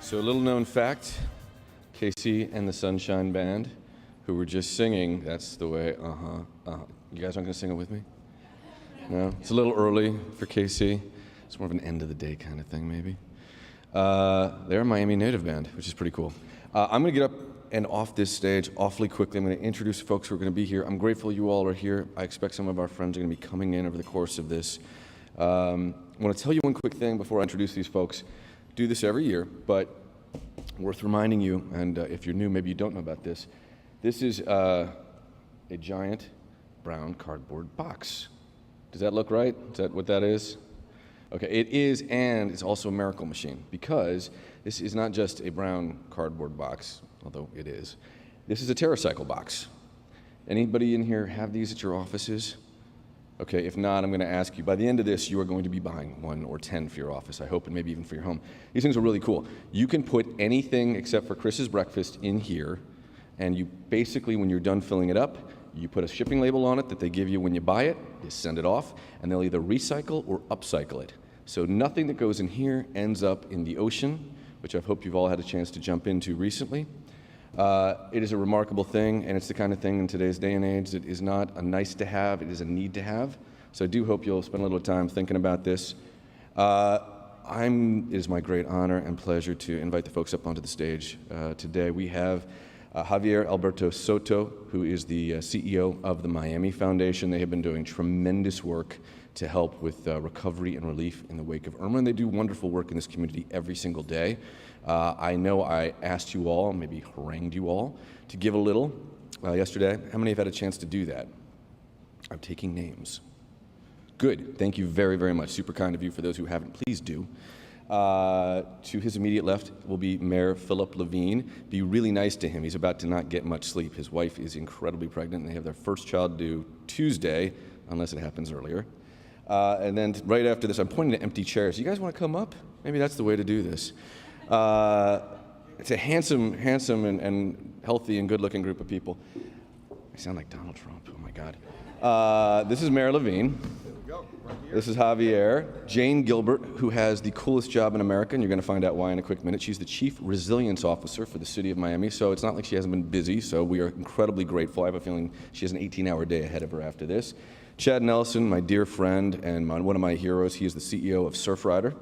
So a little known fact, Casey and the Sunshine Band, who were just singing, that's the way, You guys aren't gonna sing it with me? No? It's a little early for Casey. It's more of an end of the day kind of thing, maybe. They're a Miami native band, which is pretty cool. I'm gonna get up and off this stage awfully quickly. I'm gonna introduce folks who are gonna be here. I'm grateful you all are here. I expect some of our friends are gonna be coming in over the course of this. I wanna tell you one quick thing before I introduce these folks. Do this every year, but worth reminding you, and if you're new, maybe you don't know about this. This is a giant brown cardboard box. Does that look right? Is that what that is? Okay, it is, and it's also a miracle machine, because this is not just a brown cardboard box, although it is. This is a TerraCycle box. Anybody in here have these at your offices? Okay, if not, I'm going to ask you. By the end of this, you are going to be buying 1 or 10 for your office, I hope, and maybe even for your home. These things are really cool. You can put anything except for Chris's breakfast in here, and you basically, when you're done filling it up, you put a shipping label on it that they give you when you buy it, you send it off, and they'll either recycle or upcycle it. So nothing that goes in here ends up in the ocean, which I hope you've all had a chance to jump into recently. It is a remarkable thing, and it's the kind of thing in today's day and age that is not a nice to have, it is a need to have. So I do hope you'll spend a little time thinking about this. It is my great honor and pleasure to invite the folks up onto the stage today. We have Javier Alberto Soto, who is the CEO of the Miami Foundation. They have been doing tremendous work to help with recovery and relief in the wake of Irma, and they do wonderful work in this community every single day. I know I asked you all, maybe harangued you all, to give a little yesterday. How many have had a chance to do that? I'm taking names. Good, thank you very, very much. Super kind of you. For those who haven't, please do. To his immediate left will be Mayor Philip Levine. Be really nice to him. He's about to not get much sleep. His wife is incredibly pregnant, and they have their first child due Tuesday, unless it happens earlier. And then right after this, I'm pointing to empty chairs. You guys want to come up? Maybe that's the way to do this. It's a handsome and healthy and good-looking group of people. I sound like Donald Trump. Oh, my God. This is Mayor Levine. This is Javier. Jane Gilbert, who has the coolest job in America, and you're going to find out why in a quick minute. She's the Chief Resilience Officer for the City of Miami, so it's not like she hasn't been busy, so we are incredibly grateful. I have a feeling she has an 18-hour day ahead of her after this. Chad Nelsen, my dear friend and one of my heroes, he is the CEO of Surfrider.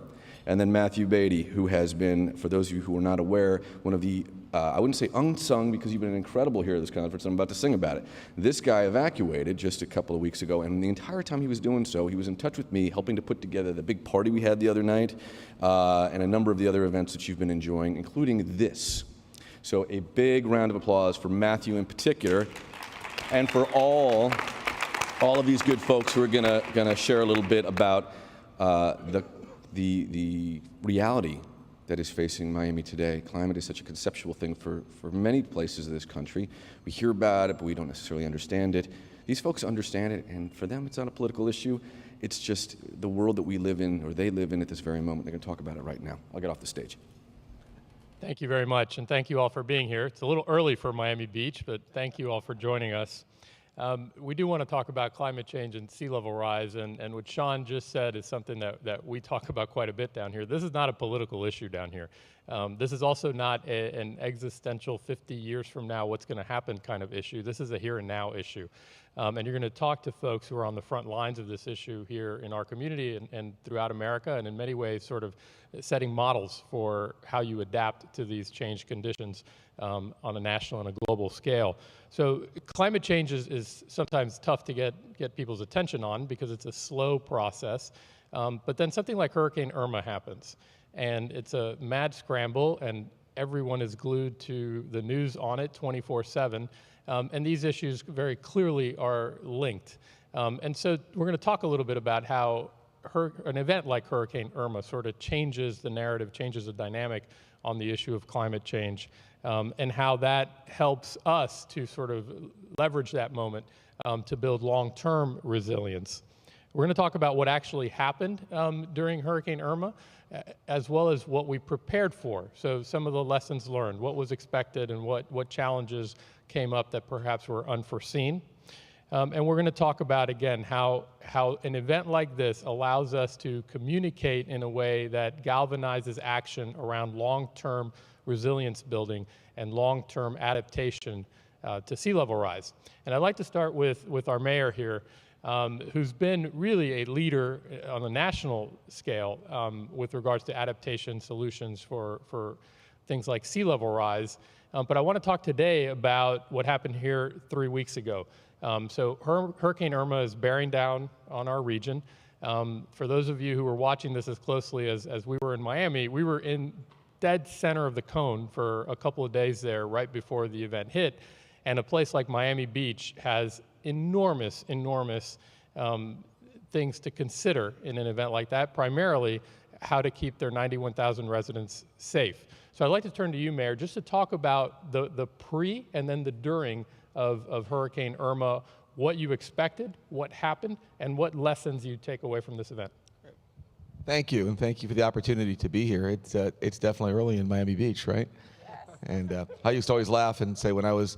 And then Matthew Beatty, who has been, for those of you who are not aware, one of the, I wouldn't say unsung, because you've been incredible here at this conference, I'm about to sing about it. This guy evacuated just a couple of weeks ago, and the entire time he was doing so, he was in touch with me, helping to put together the big party we had the other night, and a number of the other events that you've been enjoying, including this. So a big round of applause for Matthew in particular, and for all of these good folks who are gonna share a little bit about the reality that is facing Miami today. Climate is such a conceptual thing for many places of this country. We hear about it, but we don't necessarily understand it. These folks understand it, and for them, it's not a political issue. It's just the world that we live in, or they live in at this very moment. They're gonna talk about it right now. I'll get off the stage. Thank you very much, and thank you all for being here. It's a little early for Miami Beach, but thank you all for joining us. We do want to talk about climate change and sea level rise, and what Sean just said is something that we talk about quite a bit down here. This is not a political issue down here. This is also not an existential 50 years from now what's going to happen kind of issue. This is a here and now issue. And you're going to talk to folks who are on the front lines of this issue here in our community and throughout America, and in many ways sort of setting models for how you adapt to these changed conditions on a national and a global scale. So climate change is sometimes tough to get people's attention on because it's a slow process, but then something like Hurricane Irma happens, and it's a mad scramble, and everyone is glued to the news on it 24/7, and these issues very clearly are linked. And so we're going to talk a little bit about how an event like Hurricane Irma sort of changes the narrative, changes the dynamic on the issue of climate change, and how that helps us to sort of leverage that moment to build long-term resilience. We're going to talk about what actually happened during Hurricane Irma, as well as what we prepared for. So some of the lessons learned, what was expected and what challenges came up that perhaps were unforeseen. And we're going to talk about, again, how an event like this allows us to communicate in a way that galvanizes action around long-term resilience building and long-term adaptation to sea level rise. And I'd like to start with our mayor here, who's been really a leader on a national scale with regards to adaptation solutions for things like sea level rise. But I want to talk today about what happened here 3 weeks ago. So Hurricane Irma is bearing down on our region. For those of you who were watching this as closely as we were in Miami, we were in dead center of the cone for a couple of days there right before the event hit. And a place like Miami Beach has enormous things to consider in an event like that, primarily how to keep their 91,000 residents safe. So I'd like to turn to you, Mayor, just to talk about the pre and then the during of Hurricane Irma, what you expected, what happened, and what lessons you take away from this event. Thank you, and thank you for the opportunity to be here. It's definitely early in Miami Beach, right? Yes. And I used to always laugh and say when I was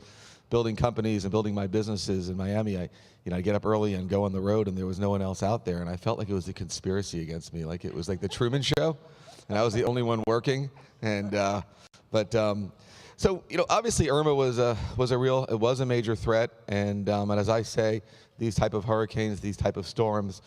building companies and building my businesses in Miami, I'd get up early and go on the road, and there was no one else out there, and I felt like it was a conspiracy against me, like it was like the Truman Show, and I was the only one working. And so obviously Irma was a major threat, and as I say, these type of hurricanes, these type of storms,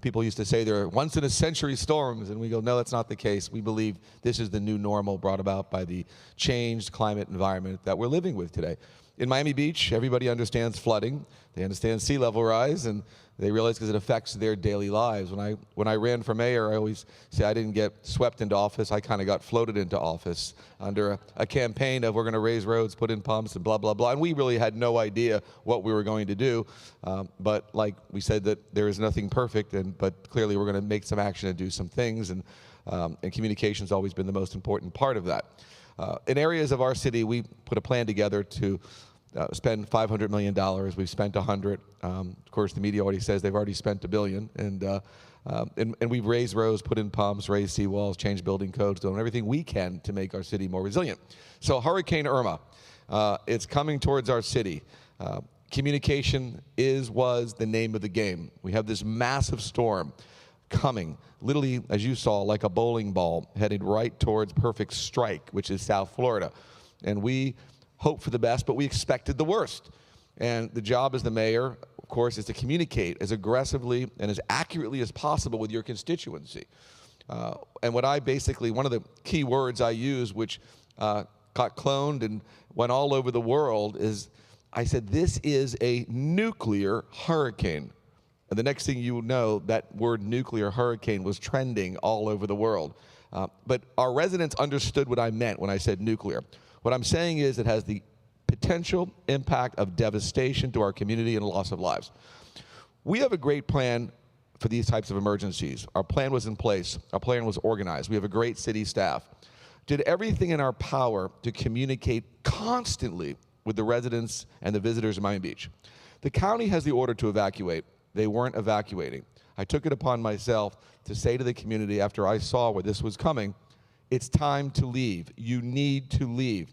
people used to say they're once in a century storms, and we go, no, that's not the case. We believe this is the new normal brought about by the changed climate environment that we're living with today. In Miami Beach, everybody understands flooding, they understand sea level rise, and they realize because it affects their daily lives. When I ran for mayor, I always say I didn't get swept into office, I kind of got floated into office under a campaign of we're going to raise roads, put in pumps, and blah, blah, blah. And we really had no idea what we were going to do. But like we said that there is nothing perfect, but clearly we're going to make some action and do some things. And communication's always been the most important part of that. In areas of our city, we put a plan together to spend $500 million. We've spent 100. Of course, the media already says they've already spent $1 billion. And we've raised roads, put in pumps, raised seawalls, changed building codes, done everything we can to make our city more resilient. So Hurricane Irma, it's coming towards our city. Communication was the name of the game. We have this massive storm coming, literally, as you saw, like a bowling ball, headed right towards Perfect Strike, which is South Florida. And we hoped for the best, but we expected the worst. And the job as the mayor, of course, is to communicate as aggressively and as accurately as possible with your constituency. And one of the key words I use, which got cloned and went all over the world, is I said, this is a nuclear hurricane. And the next thing you know, that word nuclear hurricane was trending all over the world. But our residents understood what I meant when I said nuclear. What I'm saying is it has the potential impact of devastation to our community and loss of lives. We have a great plan for these types of emergencies. Our plan was in place. Our plan was organized. We have a great city staff. Did everything in our power to communicate constantly with the residents and the visitors of Miami Beach. The county has the order to evacuate. They weren't evacuating. I took it upon myself to say to the community after I saw where this was coming, it's time to leave. You need to leave.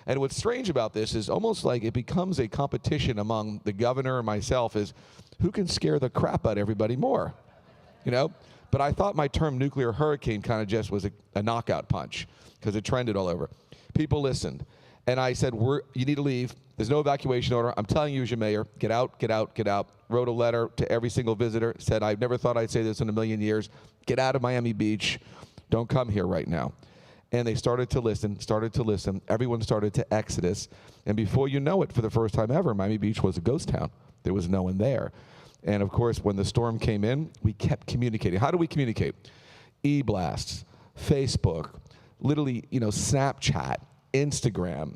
And what's strange about this is almost like it becomes a competition among the governor and myself is who can scare the crap out of everybody more, But I thought my term nuclear hurricane kind of just was a knockout punch because it trended all over. People listened. And I said, you need to leave. There's no evacuation order. I'm telling you as your mayor, get out, get out, get out. Wrote a letter to every single visitor, said, I've never thought I'd say this in a million years. Get out of Miami Beach. Don't come here right now. And they started to listen. Everyone started to exodus. And before you know it, for the first time ever, Miami Beach was a ghost town. There was no one there. And of course, when the storm came in, we kept communicating. How do we communicate? E-blasts, Facebook, literally, Snapchat, Instagram,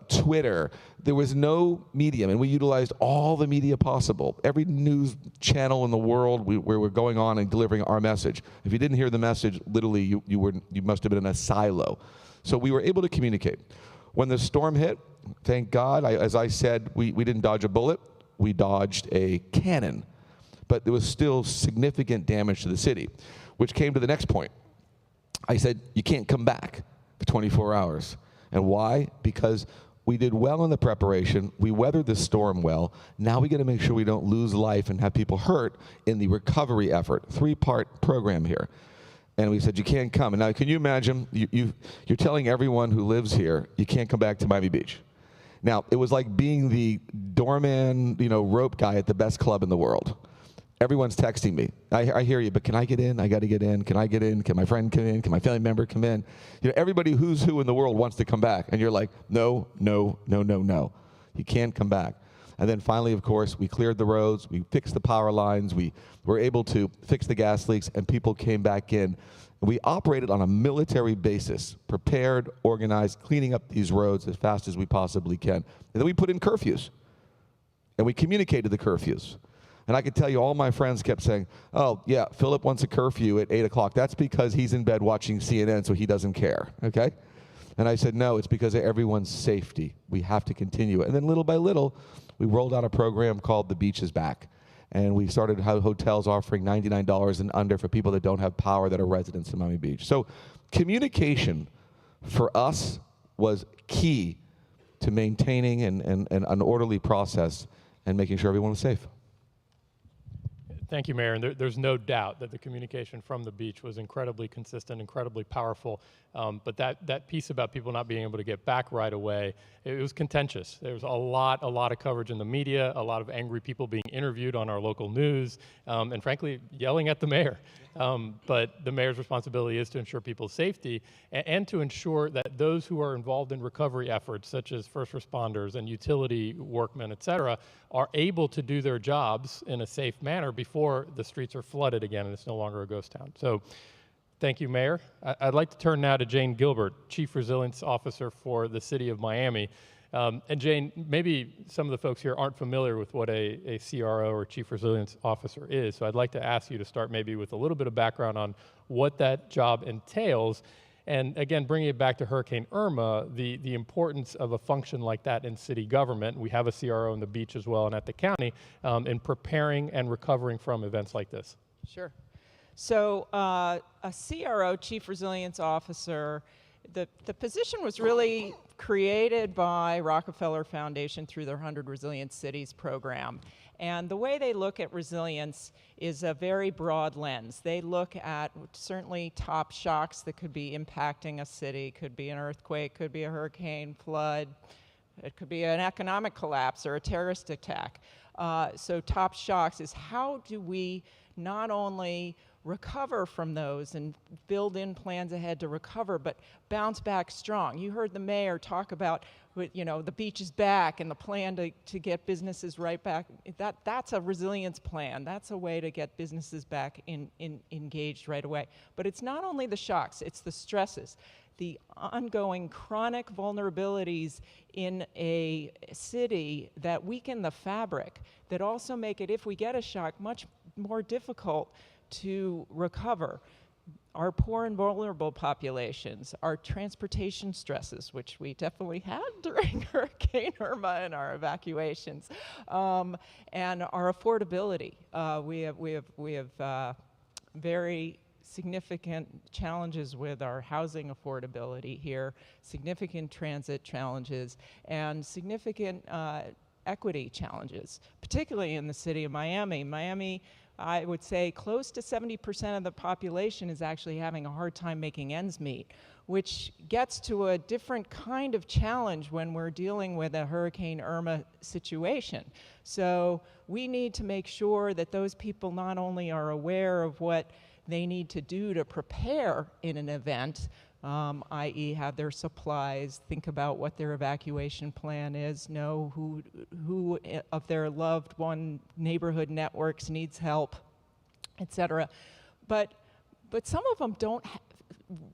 Twitter. There was no medium, and we utilized all the media possible. Every news channel in the world where we're going on and delivering our message. If you didn't hear the message, literally you must have been in a silo. So we were able to communicate. When the storm hit, thank God, as I said, we didn't dodge a bullet. We dodged a cannon. But there was still significant damage to the city, which came to the next point. I said, you can't come back for 24 hours. And why? Because we did well in the preparation. We weathered the storm well. Now we got to make sure we don't lose life and have people hurt in the recovery effort. 3-part program here. And we said, you can't come. And now, can you imagine, you're telling everyone who lives here, you can't come back to Miami Beach. Now, it was like being the doorman, rope guy at the best club in the world. Everyone's texting me. I hear you, but can I get in? I got to get in. Can I get in? Can my friend come in? Can my family member come in? Everybody who's who in the world wants to come back. And you're like, no, no, no, no, no. You can't come back. And then finally, of course, we cleared the roads. We fixed the power lines. We were able to fix the gas leaks, and people came back in. We operated on a military basis, prepared, organized, cleaning up these roads as fast as we possibly can. And then we put in curfews. And we communicated the curfews. And I could tell you all my friends kept saying, oh, yeah, Philip wants a curfew at 8 o'clock. That's because he's in bed watching CNN, so he doesn't care, okay? And I said, no, it's because of everyone's safety. We have to continue it. And then little by little, we rolled out a program called The Beach is Back. And we started hotels offering $99 and under for people that don't have power that are residents of Miami Beach. So communication for us was key to maintaining an orderly process and making sure everyone was safe. Thank you, Mayor. And there's no doubt that the communication from the beach was incredibly consistent, incredibly powerful. But that piece about people not being able to get back right away, it was contentious. There was a lot of coverage in the media, a lot of angry people being interviewed on our local news, and frankly, yelling at the mayor. But the mayor's responsibility is to ensure people's safety and to ensure that those who are involved in recovery efforts, such as first responders and utility workmen, et cetera, are able to do their jobs in a safe manner before the streets are flooded again and it's no longer a ghost town. So thank you, Mayor. I'd like to turn now to Jane Gilbert, Chief Resilience Officer for the City of Miami. And Jane, maybe some of the folks here aren't familiar with what a CRO or Chief Resilience Officer is, so I'd like to ask you to start maybe with a little bit of background on what that job entails. And again, bringing it back to Hurricane Irma, the importance of a function like that in city government. We have a CRO in the beach as well and at the county in preparing and recovering from events like this. Sure. So a CRO, Chief Resilience Officer, the position was really created by Rockefeller Foundation through their 100 Resilient Cities program. And the way they look at resilience is a very broad lens. They look at certainly top shocks that could be impacting a city, could be an earthquake, could be a hurricane, flood, it could be an economic collapse or a terrorist attack. So top shocks is how do we not only recover from those and build in plans ahead to recover, but bounce back strong. You heard the mayor talk about, the beach is back and the plan to get businesses right back. That's a resilience plan. That's a way to get businesses back engaged right away. But it's not only the shocks, it's the stresses. The ongoing chronic vulnerabilities in a city that weaken the fabric, that also make it, if we get a shock, much more difficult to recover. Our poor and vulnerable populations, our transportation stresses, which we definitely had during Hurricane Irma and our evacuations, and our affordability. We have very significant challenges with our housing affordability here, significant transit challenges, and significant equity challenges, particularly in the city of Miami. Miami, I would say close to 70% of the population is actually having a hard time making ends meet, which gets to a different kind of challenge when we're dealing with a Hurricane Irma situation. So we need to make sure that those people not only are aware of what they need to do to prepare in an event, i.e. have their supplies, think about what their evacuation plan is, know who of their loved one neighborhood networks needs help, etc. But some of them don't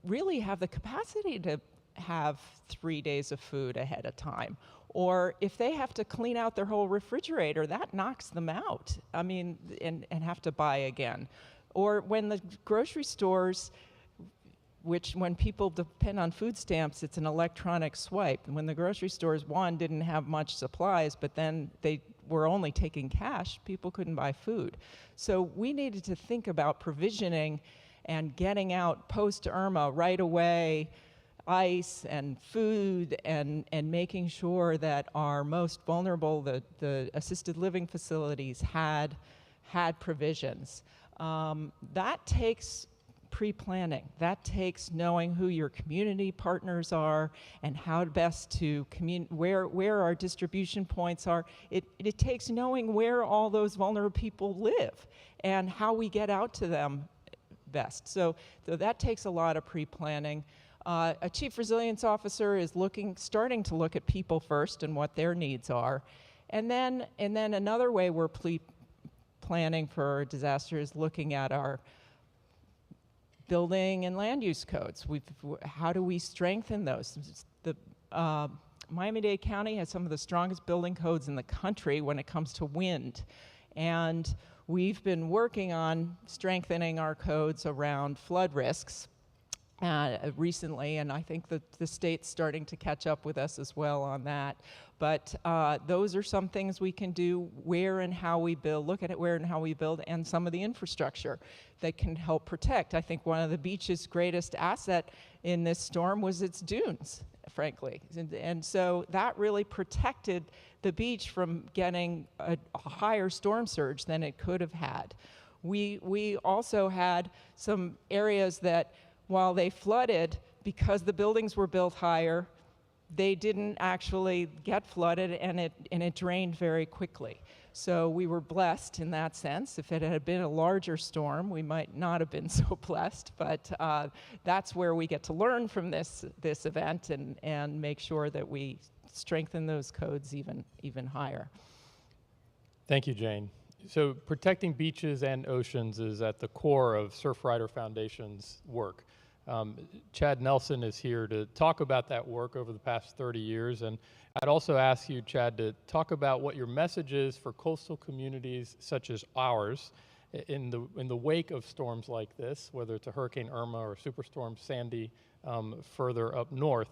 really have the capacity to have 3 days of food ahead of time. Or if they have to clean out their whole refrigerator, that knocks them out. I mean, and have to buy again. Or when the grocery stores, which when people depend on food stamps, it's an electronic swipe. And when the grocery stores, one, didn't have much supplies, but then they were only taking cash, people couldn't buy food. So we needed to think about provisioning and getting out post-Irma right away ice and food and making sure that our most vulnerable, the assisted living facilities had provisions. That takes pre-planning. That takes knowing who your community partners are and how best to where our distribution points are. It takes knowing where all those vulnerable people live and how we get out to them best. So that takes a lot of pre-planning. A chief resilience officer is starting to look at people first and what their needs are. And then another way we're planning for a disaster is looking at our building and land use codes. How do we strengthen those? Miami-Dade County has some of the strongest building codes in the country when it comes to wind. And we've been working on strengthening our codes around flood risks recently, and I think that the state's starting to catch up with us as well on that. But those are some things we can do, where and how we build, look at it where and how we build, and some of the infrastructure that can help protect. I think one of the beach's greatest asset in this storm was its dunes, frankly. And so that really protected the beach from getting a higher storm surge than it could have had. We also had some areas that, while they flooded, because the buildings were built higher, they didn't actually get flooded, and it drained very quickly. So we were blessed in that sense. If it had been a larger storm, we might not have been so blessed, but that's where we get to learn from this event and make sure that we strengthen those codes even higher. Thank you, Jane. So protecting beaches and oceans is at the core of Surfrider Foundation's work. Chad Nelsen is here to talk about that work over the past 30 years. And I'd also ask you, Chad, to talk about what your message is for coastal communities such as ours in the wake of storms like this, whether it's a Hurricane Irma or Superstorm Sandy further up north.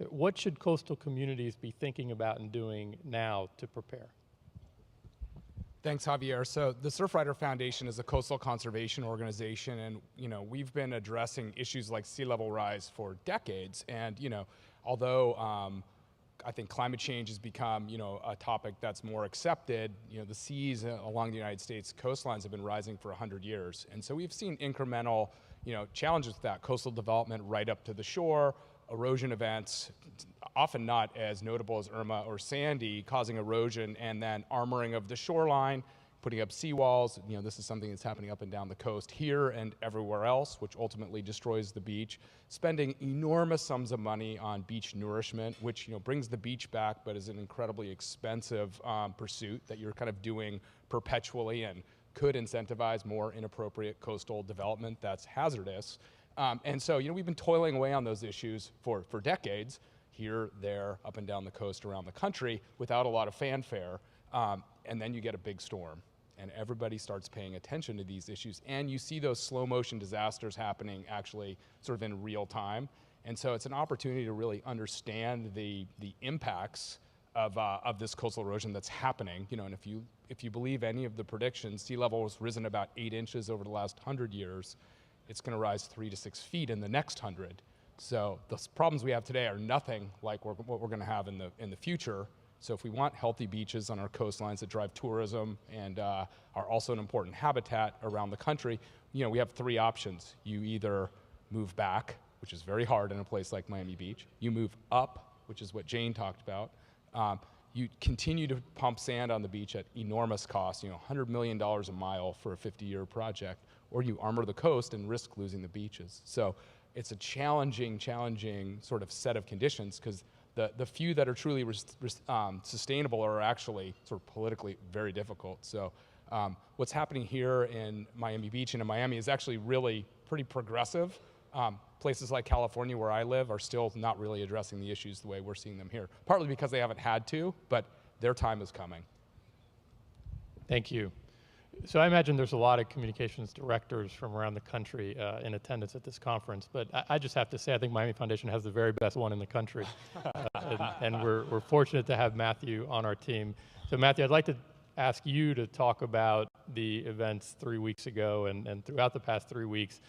What should coastal communities be thinking about and doing now to prepare? Thanks, Javier. So the Surfrider Foundation is a coastal conservation organization, and we've been addressing issues like sea level rise for decades. And although I think climate change has become a topic that's more accepted, the seas along the United States coastlines have been rising for 100 years, and so we've seen incremental challenges with that: coastal development right up to the shore, erosion events, often not as notable as Irma or Sandy, causing erosion and then armoring of the shoreline, putting up seawalls. This is something that's happening up and down the coast here and everywhere else, which ultimately destroys the beach. Spending enormous sums of money on beach nourishment, which brings the beach back, but is an incredibly expensive pursuit that you're kind of doing perpetually and could incentivize more inappropriate coastal development that's hazardous. And so, we've been toiling away on those issues for decades, here, there, up and down the coast around the country, without a lot of fanfare. And then you get a big storm, and everybody starts paying attention to these issues. And you see those slow motion disasters happening actually sort of in real time. And so it's an opportunity to really understand the impacts of this coastal erosion that's happening. And if you believe any of the predictions, sea level has risen about 8 inches over the last 100 years. It's going to rise 3 to 6 feet in the next 100. So the problems we have today are nothing like what we're going to have in the future. So if we want healthy beaches on our coastlines that drive tourism and are also an important habitat around the country, we have 3 options. You either move back, which is very hard in a place like Miami Beach. You move up, which is what Jane talked about. You continue to pump sand on the beach at enormous cost, $100 million a mile for a 50-year project, or you armor the coast and risk losing the beaches. So it's a challenging sort of set of conditions, because the few that are truly sustainable are actually sort of politically very difficult. So what's happening here in Miami Beach and in Miami is actually really pretty progressive. Places like California, where I live, are still not really addressing the issues the way we're seeing them here, partly because they haven't had to, but their time is coming. Thank you. So I imagine there's a lot of communications directors from around the country in attendance at this conference, but I just have to say I think Miami Foundation has the very best one in the country, and we're fortunate to have Matthew on our team. So Matthew, I'd like to ask you to talk about the events 3 weeks ago and throughout the past 3 weeks,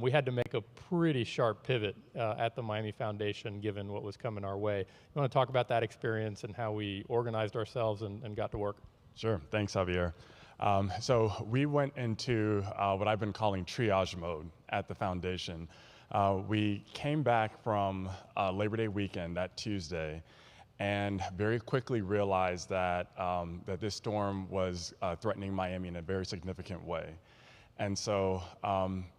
we had to make a pretty sharp pivot at the Miami Foundation given what was coming our way. You want to talk about that experience and how we organized ourselves and got to work? Sure, thanks, Javier. So we went into what I've been calling triage mode at the foundation. We came back from Labor Day weekend, that Tuesday, and very quickly realized that, that this storm was threatening Miami in a very significant way. And so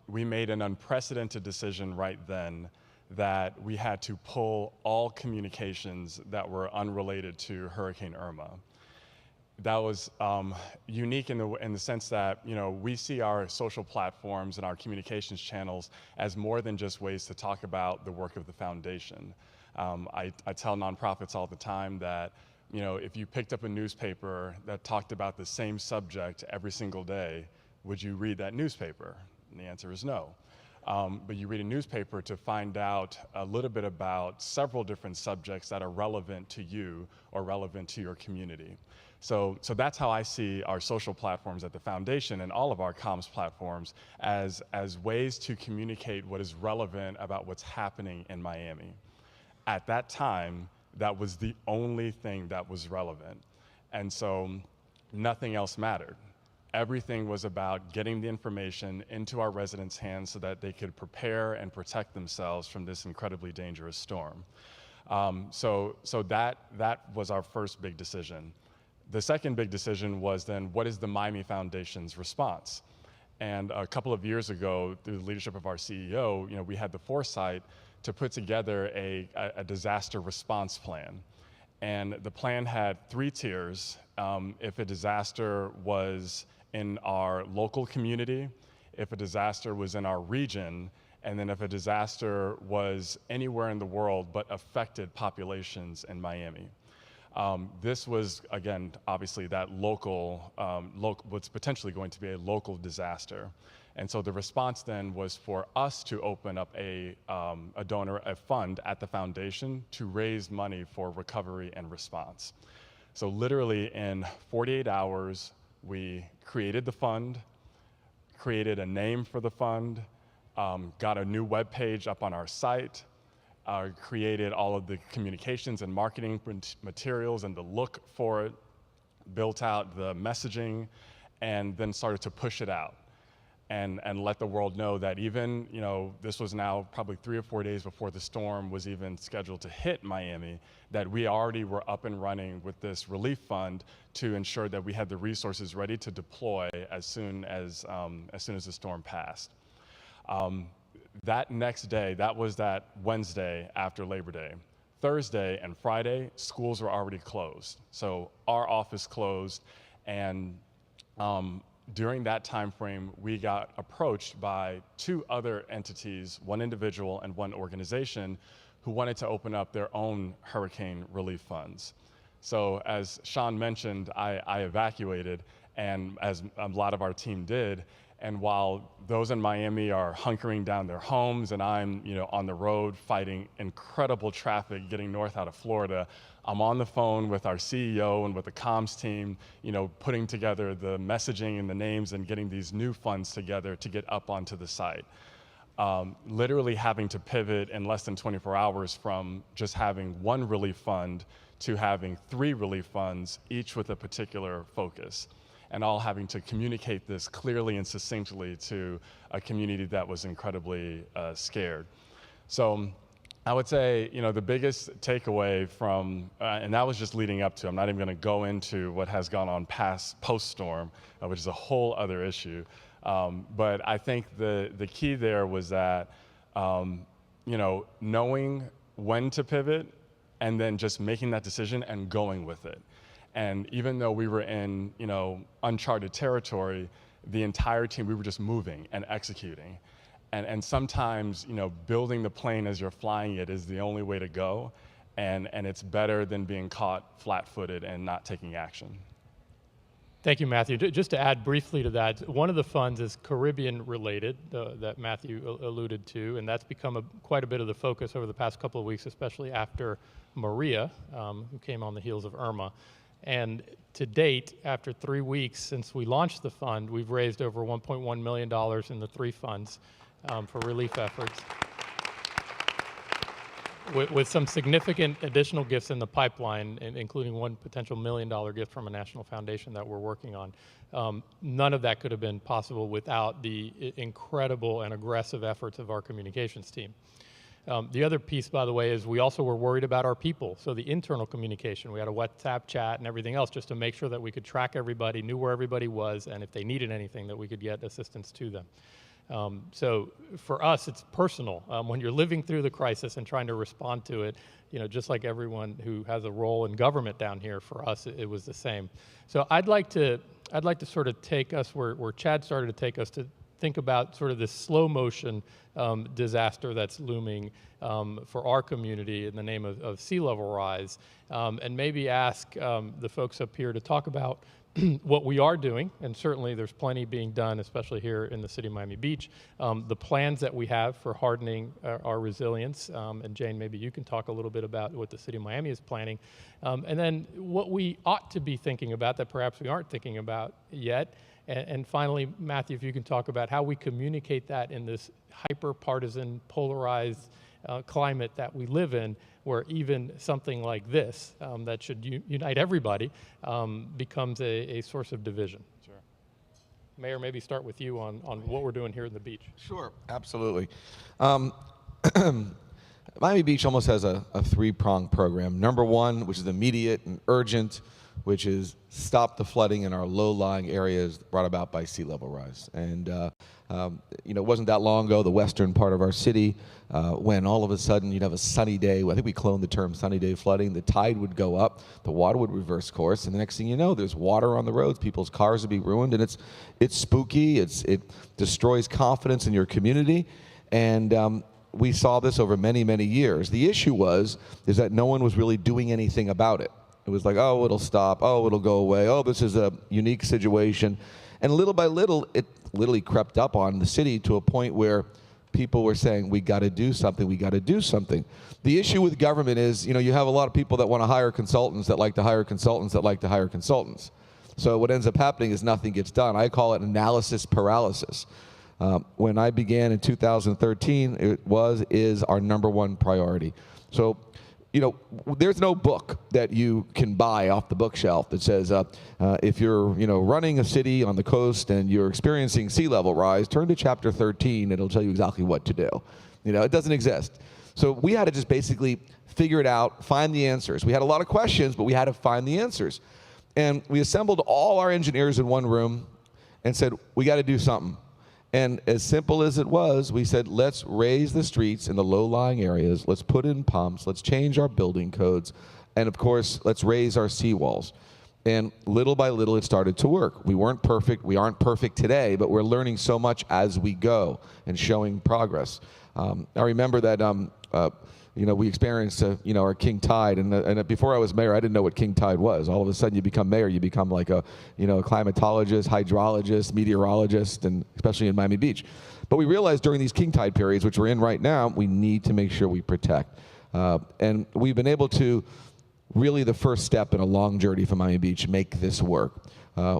we made an unprecedented decision right then that we had to pull all communications that were unrelated to Hurricane Irma. That was unique in the sense that, you know, we see our social platforms and our communications channels as more than just ways to talk about the work of the foundation. I tell nonprofits all the time that, you know, if you picked up a newspaper that talked about the same subject every single day, would you read that newspaper? And the answer is no. But you read a newspaper to find out a little bit about several different subjects that are relevant to you or relevant to your community. So that's how I see our social platforms at the foundation and all of our comms platforms as ways to communicate what is relevant about what's happening in Miami. At that time, that was the only thing that was relevant. And so nothing else mattered. Everything was about getting the information into our residents' hands so that they could prepare and protect themselves from this incredibly dangerous storm. So that was our first big decision. The second big decision was then, what is the Miami Foundation's response? And a couple of years ago, through the leadership of our CEO, you know, we had the foresight to put together a disaster response plan. And the plan had 3 tiers. If a disaster was in our local community, if a disaster was in our region, and then if a disaster was anywhere in the world but affected populations in Miami. This was, again, obviously that local, what's potentially going to be a local disaster. And so the response then was for us to open up a fund at the foundation to raise money for recovery and response. So literally in 48 hours, we created the fund, created a name for the fund, got a new web page up on our site, created all of the communications and marketing materials and the look for it, built out the messaging, and then started to push it out and let the world know that even, you know, this was now probably 3 or 4 days before the storm was even scheduled to hit Miami, that we already were up and running with this relief fund to ensure that we had the resources ready to deploy as soon as the storm passed. That next day, that was that Wednesday after Labor Day. Thursday and Friday, schools were already closed. So our office closed, and during that time frame, we got approached by 2 other entities, 1 individual and 1 organization, who wanted to open up their own hurricane relief funds. So as Sean mentioned, I evacuated, and as a lot of our team did. And while those in Miami are hunkering down their homes and I'm, you know, on the road fighting incredible traffic getting north out of Florida, I'm on the phone with our CEO and with the comms team, you know, putting together the messaging and the names and getting these new funds together to get up onto the site. Literally having to pivot in less than 24 hours from just having 1 relief fund to having 3 relief funds, each with a particular focus, and all having to communicate this clearly and succinctly to a community that was incredibly scared. So I would say, you know, the biggest takeaway from, and that was just leading up to, I'm not even gonna go into what has gone on post-storm, which is a whole other issue. But I think the key there was that, you know, knowing when to pivot and then just making that decision and going with it. And even though we were in, you know, uncharted territory, the entire team, we were just moving and executing. And sometimes, you know, building the plane as you're flying it is the only way to go. And it's better than being caught flat-footed and not taking action. Thank you, Matthew. Just to add briefly to that, one of the funds is Caribbean-related that Matthew alluded to, and that's become quite a bit of the focus over the past couple of weeks, especially after Maria, who came on the heels of Irma. And to date, after 3 weeks since we launched the fund, we've raised over $1.1 million in the 3 funds. for relief efforts, with some significant additional gifts in the pipeline, including one potential $1 million gift from a national foundation that we're working on. None of that could have been possible without the incredible and aggressive efforts of our communications team. The other piece, by the way, is we also were worried about our people. So the internal communication, we had a WhatsApp chat and everything else just to make sure that we could track everybody, knew where everybody was, and if they needed anything, that we could get assistance to them. So for us, it's personal. When you're living through the crisis and trying to respond to it, just like everyone who has a role in government down here, for us, it was the same. So I'd like to sort of take us where Chad started to take us, to think about sort of this slow motion disaster that's looming for our community in the name of sea level rise, and maybe ask the folks up here to talk about what we are doing, and certainly there's plenty being done, especially here in the city of Miami Beach, the plans that we have for hardening our resilience, and Jane, maybe you can talk a little bit about what the city of Miami is planning, and then what we ought to be thinking about that perhaps we aren't thinking about yet, and finally, Matthew, if you can talk about how we communicate that in this hyper-partisan, polarized climate that we live in, where even something like this, that should unite everybody, becomes a source of division. Sure. Mayor, maybe start with you on what we're doing here in the beach. Sure, absolutely. Miami Beach almost has a three-pronged program. Number one, which is immediate and urgent, which is stop the flooding in our low-lying areas brought about by sea level rise. And it wasn't that long ago, the western part of our city, when all of a sudden you'd have a sunny day. I think we cloned the term sunny day flooding. The tide would go up, the water would reverse course, and the next thing you know, there's water on the roads. People's cars would be ruined, and it's spooky. It destroys confidence in your community, and we saw this over many, many years. The issue is that no one was really doing anything about it. It was like, oh, it'll stop. Oh, it'll go away. Oh, this is a unique situation. And little by little, it literally crept up on the city to a point where people were saying, we got to do something. We got to do something. The issue with government is, you have a lot of people that want to hire consultants that like to hire consultants that like to hire consultants. So what ends up happening is nothing gets done. I call it analysis paralysis. When I began in 2013, it is our number one priority. So, there's no book that you can buy off the bookshelf that says, if you're, running a city on the coast and you're experiencing sea level rise, turn to chapter 13. It'll tell you exactly what to do. It doesn't exist. So we had to just basically figure it out, find the answers. We had a lot of questions, but we had to find the answers. And we assembled all our engineers in one room and said, we got to do something. And as simple as it was, we said, let's raise the streets in the low-lying areas, let's put in pumps, let's change our building codes, and of course, let's raise our seawalls. And little by little, it started to work. We weren't perfect, we aren't perfect today, but we're learning so much as we go and showing progress. I remember that we experienced our king tide, and before I was mayor, I didn't know what king tide was. All of a sudden, you become mayor, you become like a climatologist, hydrologist, meteorologist, and especially in Miami Beach. But we realized during these king tide periods, which we're in right now, we need to make sure we protect. And we've been able to, really the first step in a long journey for Miami Beach, make this work.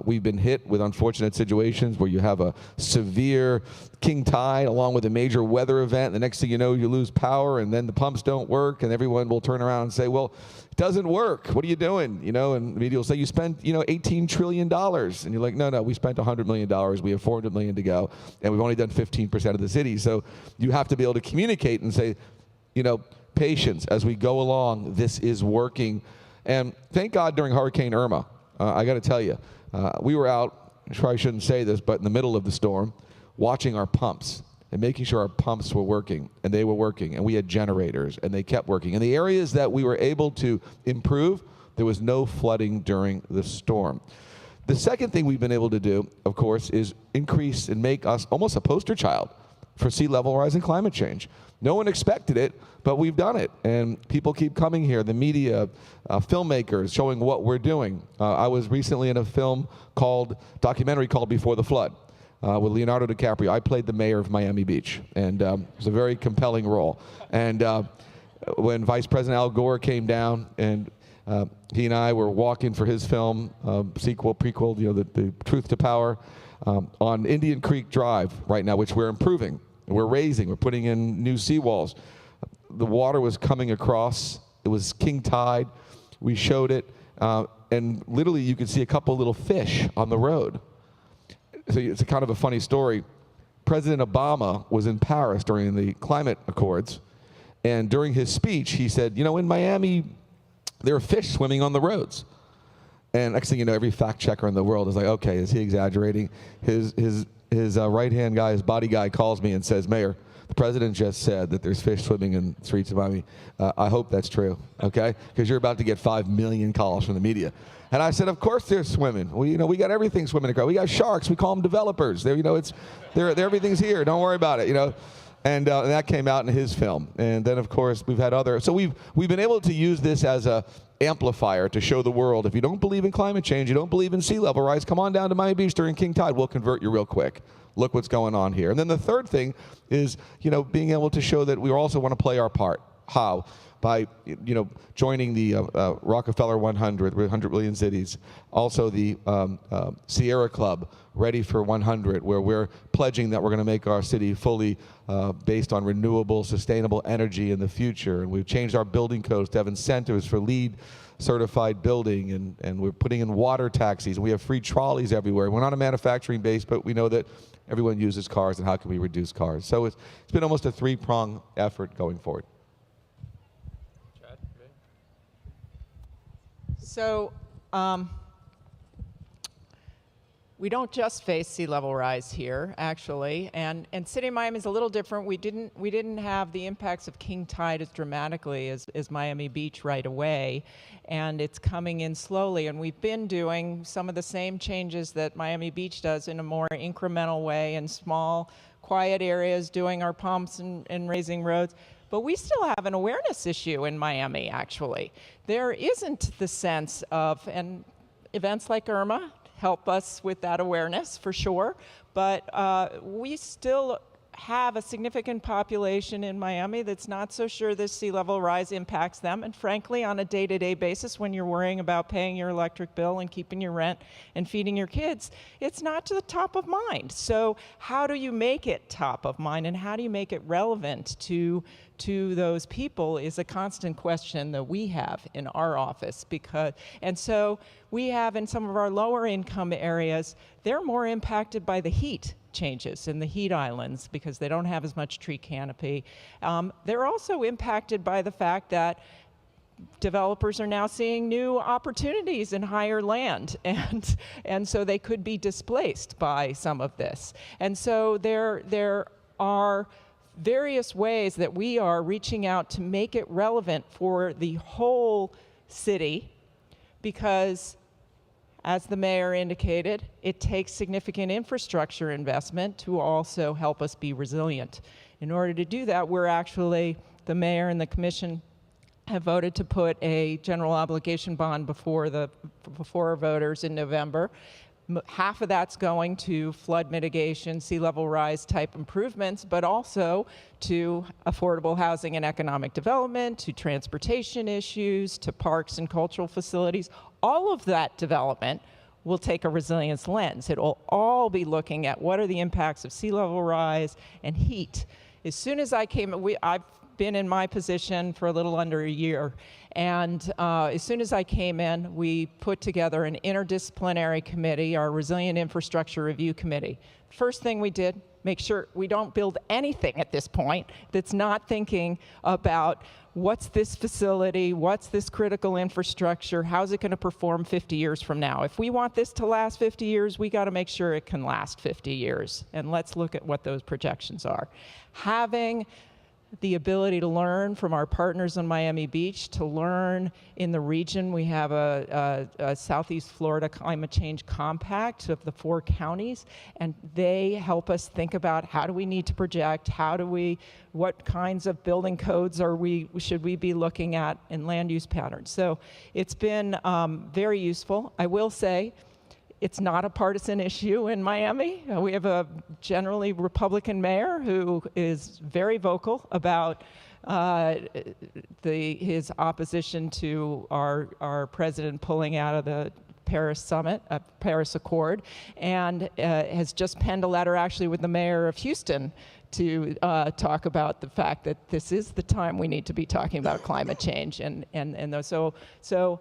We've been hit with unfortunate situations where you have a severe king tide along with a major weather event. The next thing you know, you lose power, and then the pumps don't work, and everyone will turn around and say, well, it doesn't work. What are you doing? And the media will say, you spent, $18 trillion. And you're like, no, we spent $100 million. We have $400 million to go, and we've only done 15% of the city. So you have to be able to communicate and say, patience as we go along. This is working. And thank God during Hurricane Irma, I got to tell you, we were out, I probably shouldn't say this, but in the middle of the storm, watching our pumps and making sure our pumps were working, and they were working, and we had generators, and they kept working. In the areas that we were able to improve, there was no flooding during the storm. The second thing we've been able to do, of course, is increase and make us almost a poster child for sea level rise and climate change. No one expected it, but we've done it, and people keep coming here, the media, filmmakers showing what we're doing. I was recently in a documentary called Before the Flood with Leonardo DiCaprio. I played the mayor of Miami Beach, and it was a very compelling role. And when Vice President Al Gore came down, and he and I were walking for his film, prequel, the Truth to Power, on Indian Creek Drive right now, which we're improving. We're putting in new seawalls. The water was coming across. It was king tide. We showed it, and literally you could see a couple little fish on the road. So it's a kind of a funny story. President Obama was in Paris during the climate accords, and during his speech, he said, in Miami, there are fish swimming on the roads. And next thing you know, every fact checker in the world is like, okay, is he exaggerating? His right-hand guy, his body guy, calls me and says, Mayor, the president just said that there's fish swimming in the streets of Miami. I hope that's true, okay? Because you're about to get 5 million calls from the media. And I said, of course they're swimming. We got everything swimming across. We got sharks. We call them developers. Everything's here. Don't worry about it, And that came out in his film. And then, of course, we've had other. So we've been able to use this as a amplifier to show the world, if you don't believe in climate change, you don't believe in sea level rise, come on down to Miami Beach during king tide. We'll convert you real quick. Look what's going on here. And then the third thing is, being able to show that we also want to play our part. How? By, joining the Rockefeller 100, 100 Billion Cities. Also the Sierra Club, Ready for 100, where we're pledging that we're going to make our city fully based on renewable, sustainable energy in the future. And we've changed our building codes to have incentives for LEED certified building, and we're putting in water taxis, and we have free trolleys everywhere. We're not a manufacturing base, but we know that everyone uses cars, and how can we reduce cars? So it's been almost a three-pronged effort going forward. So we don't just face sea level rise here, actually, and City of Miami is a little different. We didn't have the impacts of king tide as dramatically as Miami Beach right away, and it's coming in slowly. And we've been doing some of the same changes that Miami Beach does in a more incremental way in small, quiet areas, doing our pumps and raising roads. But we still have an awareness issue in Miami, actually. There isn't the sense of, and events like Irma help us with that awareness for sure, but we still have a significant population in Miami that's not so sure this sea level rise impacts them. And frankly, on a day-to-day basis, when you're worrying about paying your electric bill and keeping your rent and feeding your kids, it's not to the top of mind. So how do you make it top of mind, and how do you make it relevant to those people is a constant question that we have in our office. And so we have in some of our lower income areas, they're more impacted by the heat changes in the heat islands because they don't have as much tree canopy. They're also impacted by the fact that developers are now seeing new opportunities in higher land, and so they could be displaced by some of this. And so there are various ways that we are reaching out to make it relevant for the whole city, because as the mayor indicated, it takes significant infrastructure investment to also help us be resilient. In order to do that, the mayor and the commission have voted to put a general obligation bond before our voters in November. Half of that's going to flood mitigation, sea level rise type improvements, but also to affordable housing and economic development, to transportation issues, to parks and cultural facilities. All of that development will take a resilience lens. It will all be looking at what are the impacts of sea level rise and heat. As soon as I came, I've been in my position for a little under a year, and as soon as I came in, we put together an interdisciplinary committee, our Resilient Infrastructure Review Committee. First thing we did, make sure we don't build anything at this point that's not thinking about what's this facility, what's this critical infrastructure, how's it going to perform 50 years from now. If we want this to last 50 years, we got to make sure it can last 50 years. And let's look at what those projections are. Having the ability to learn from our partners on Miami Beach, to learn in the region. We have a Southeast Florida Climate Change Compact of the 4 counties, and they help us think about how do we need to project, what kinds of building codes should we be looking at in land use patterns. So it's been very useful. I will say, it's not a partisan issue in Miami. We have a generally Republican mayor who is very vocal about his opposition to our president pulling out of the Paris Summit, Paris Accord, and has just penned a letter actually with the mayor of Houston to talk about the fact that this is the time we need to be talking about climate change. So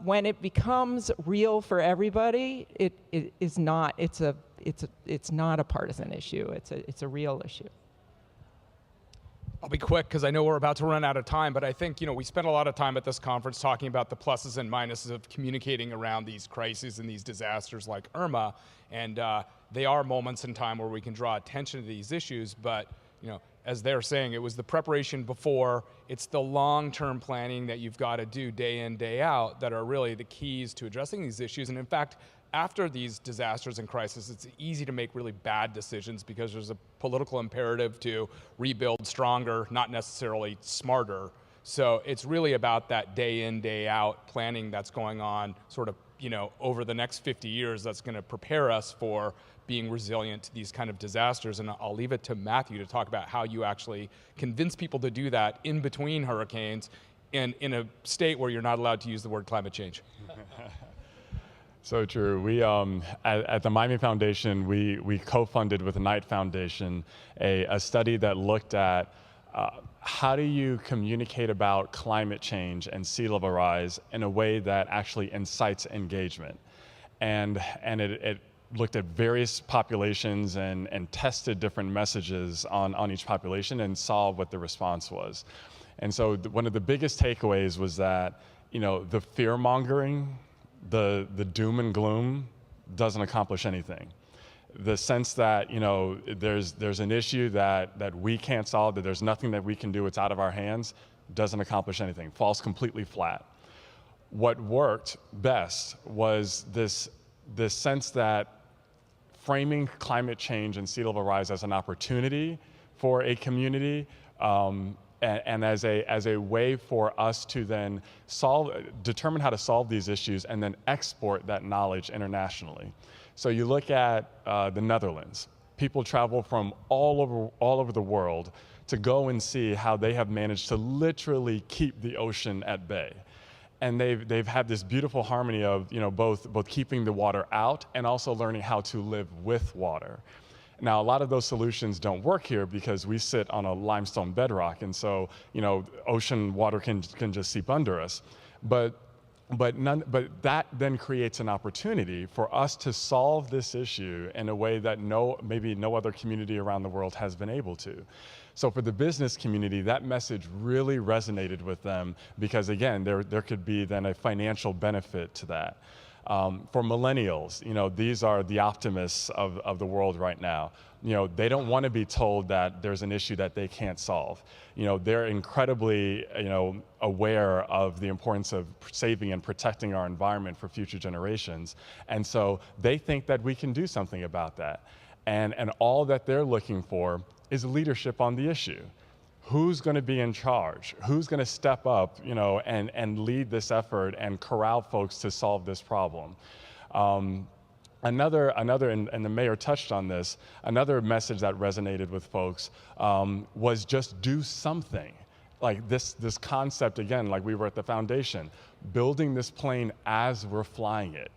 when it becomes real for everybody, it is not. It's not a partisan issue. It's a real issue. I'll be quick because I know we're about to run out of time, but I think, we spent a lot of time at this conference talking about the pluses and minuses of communicating around these crises and these disasters like Irma, and they are moments in time where we can draw attention to these issues, but, as they're saying, it was the preparation before, it's the long-term planning that you've got to do day in, day out that are really the keys to addressing these issues. And in fact, after these disasters and crises, it's easy to make really bad decisions because there's a political imperative to rebuild stronger, not necessarily smarter. So it's really about that day in, day out planning that's going on sort of, over the next 50 years that's going to prepare us for being resilient to these kind of disasters. And I'll leave it to Matthew to talk about how you actually convince people to do that in between hurricanes and in a state where you're not allowed to use the word climate change. So true. We at the Miami Foundation, we co-funded with the Knight Foundation a study that looked at how do you communicate about climate change and sea level rise in a way that actually incites engagement, and it looked at various populations and tested different messages on each population and saw what the response was. And so one of the biggest takeaways was that the fear mongering, the doom and gloom doesn't accomplish anything. The sense that there's an issue that we can't solve, that there's nothing that we can do, it's out of our hands, doesn't accomplish anything, falls completely flat. What worked best was this sense that framing climate change and sea level rise as an opportunity for a community, and as a way for us to then determine how to solve these issues and then export that knowledge internationally. So you look at the Netherlands. People travel from all over the world to go and see how they have managed to literally keep the ocean at bay. And they've had this beautiful harmony of both keeping the water out and also learning how to live with water. Now, a lot of those solutions don't work here because we sit on a limestone bedrock, and so ocean water can just seep under us. But that then creates an opportunity for us to solve this issue in a way that maybe no other community around the world has been able to. So for the business community, that message really resonated with them because, again, there could be then a financial benefit to that. For millennials, these are the optimists of the world right now. They don't want to be told that there's an issue that they can't solve. They're incredibly, aware of the importance of saving and protecting our environment for future generations. And so they think that we can do something about that. And all that they're looking for is leadership on the issue. Who's going to be in charge? Who's going to step up, and lead this effort and corral folks to solve this problem? Another, and the mayor touched on this, another message that resonated with folks was just do something. Like this concept, again, like we were at the foundation, building this plane as we're flying it.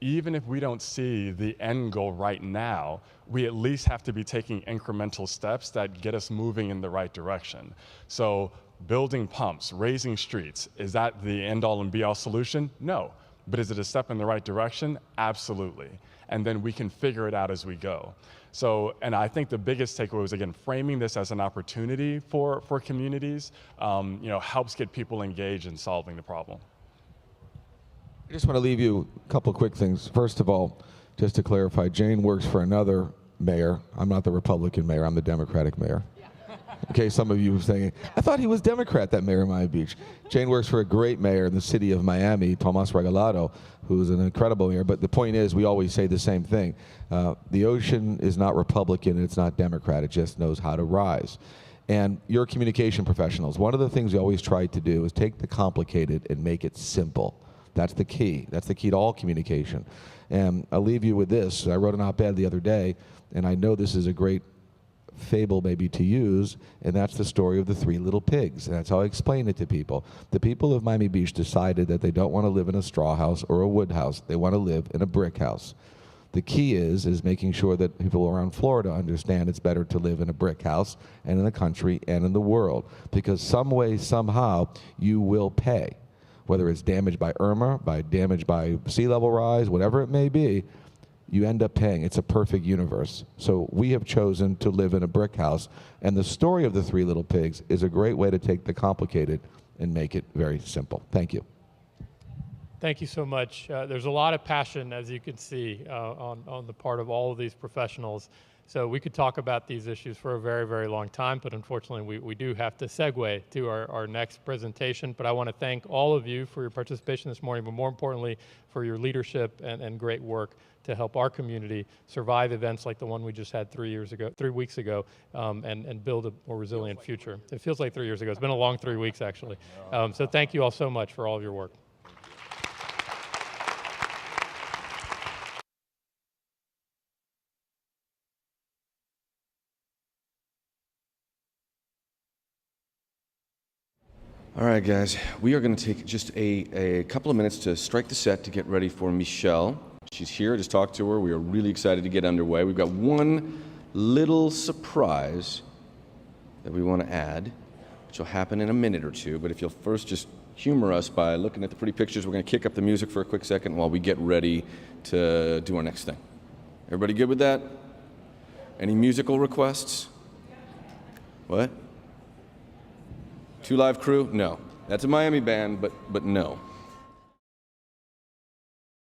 Even if we don't see the end goal right now, we at least have to be taking incremental steps that get us moving in the right direction. So building pumps, raising streets, is that the end all and be all solution? No. But is it a step in the right direction? Absolutely. And then we can figure it out as we go. So, and I think the biggest takeaway was, again, framing this as an opportunity for communities, helps get people engaged in solving the problem. I just want to leave you a couple of quick things. First of all, just to clarify, Jane works for another mayor. I'm not the Republican mayor, I'm the Democratic mayor. In case some of you were saying, I thought he was Democrat, that mayor of Miami Beach. Jane works for a great mayor in the city of Miami, Tomas Regalado, who's an incredible mayor. But the point is, we always say the same thing. The ocean is not Republican, it's not Democrat, it just knows how to rise. And your communication professionals, one of the things we always try to do is take the complicated and make it simple. That's the key. That's the key to all communication. And I'll leave you with this. I wrote an op-ed the other day, and I know this is a great fable maybe to use, and that's the story of the three little pigs. And that's how I explain it to people. The people of Miami Beach decided that they don't want to live in a straw house or a wood house. They want to live in a brick house. The key is making sure that people around Florida understand it's better to live in a brick house and in the country and in the world, because some way, somehow, you will pay. Whether it's damaged by Irma, by damage by sea level rise, whatever it may be, you end up paying. It's a perfect universe. So we have chosen to live in a brick house, and the story of the Three Little Pigs is a great way to take the complicated and make it very simple. Thank you. Thank you so much. There's a lot of passion, as you can see, on the part of all of these professionals. So we could talk about these issues for a very, very long time, but unfortunately we do have to segue to our next presentation. But I want to thank all of you for your participation this morning, but more importantly, for your leadership and great work to help our community survive events like the one we just had 3 weeks ago, and build a more resilient future. It feels like 3 years ago. It's been a long 3 weeks, actually. So thank you all so much for all of your work. All right, guys, we are going to take just a couple of minutes to strike the set to get ready for Michelle. She's here. Just talked to her. We are really excited to get underway. We've got one little surprise that we want to add, which will happen in a minute or two. But if you'll first just humor us by looking at the pretty pictures, we're going to kick up the music for a quick second while we get ready to do our next thing. Everybody good with that? Any musical requests? What? 2 Live Crew? No. That's a Miami band, but no.